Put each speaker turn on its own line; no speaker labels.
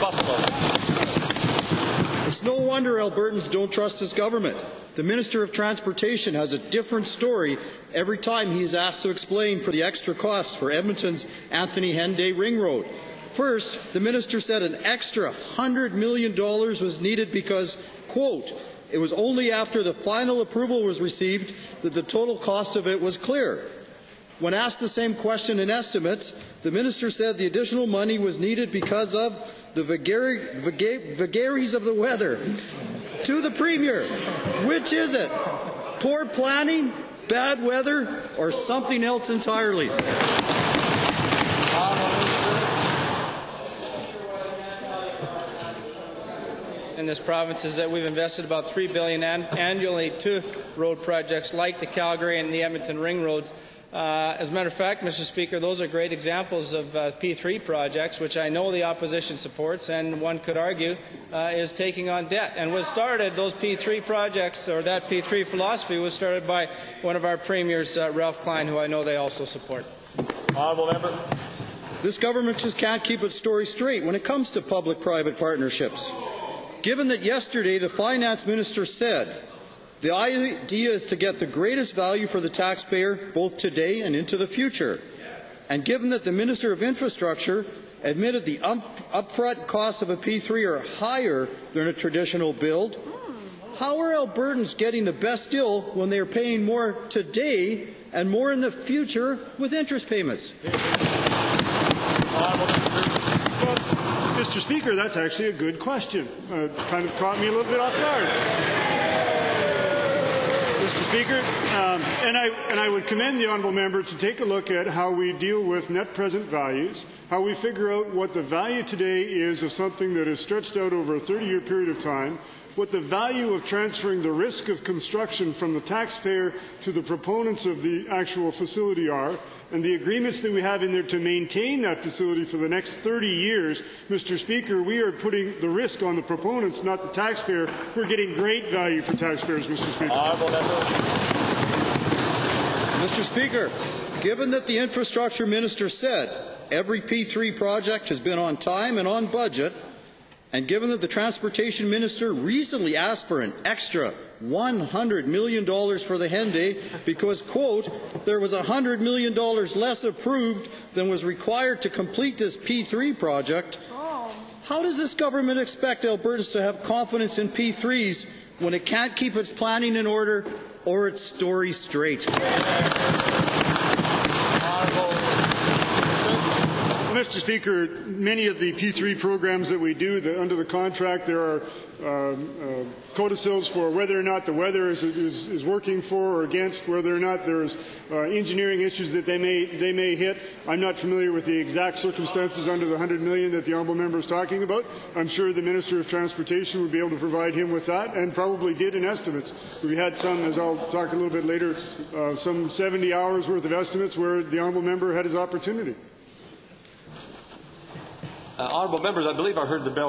Buffalo.
It's no wonder Albertans don't trust his government. The Minister of Transportation has a different story every time he is asked to explain for the extra costs for Edmonton's Anthony Henday Ring Road. First, the minister said an extra $100 million was needed because, quote, it was only after the final approval was received that the total cost of it was clear. When asked the same question in estimates, the minister said the additional money was needed because of the vagaries of the weather. To the Premier, which is it? Poor planning, bad weather, or something else entirely?
In this province is that we've invested about $3 billion annually to road projects like the Calgary and the Edmonton Ring Roads. As a matter of fact, Mr. Speaker, those are great examples of P3 projects, which I know the opposition supports, and one could argue is taking on debt. And was started, those P3 projects, or that P3 philosophy, was started by one of our premiers, Ralph Klein, who I know they also support.
Honourable member.
This government just can't keep its story straight when it comes to public-private partnerships. Given that yesterday the finance minister said the idea is to get the greatest value for the taxpayer both today and into the future, and given that the Minister of Infrastructure admitted the upfront costs of a P3 are higher than a traditional build, how are Albertans getting the best deal when they are paying more today and more in the future with interest payments?
Mr. Speaker, that's actually a good question. Kind of caught me a little bit off guard. Mr. Speaker, and I would commend the honourable member to take a look at how we deal with net present values, how we figure out what the value today is of something that is stretched out over a 30-year period of time, what the value of transferring the risk of construction from the taxpayer to the proponents of the actual facility are, and the agreements that we have in there to maintain that facility for the next 30 years, Mr. Speaker, we are putting the risk on the proponents, not the taxpayer. We're getting great value for taxpayers, Mr. Speaker.
Mr. Speaker, given that the infrastructure minister said every P3 project has been on time and on budget, and given that the transportation minister recently asked for an extra $100 million for the Henday because, quote, there was $100 million less approved than was required to complete this P3 project, how does this government expect Albertans to have confidence in P3s when it can't keep its planning in order or its story straight?
Mr. Speaker, many of the P3 programs that we do, under the contract, there are codicils for whether or not the weather is working for or against, whether or not there's engineering issues that they may hit. I'm not familiar with the exact circumstances under the $100 million that the honourable member is talking about. I'm sure the Minister of Transportation would be able to provide him with that, and probably did in estimates. We had some, as I'll talk a little bit later, some 70 hours worth of estimates where the honourable member had his opportunity.
Honourable members, I believe I heard the bell.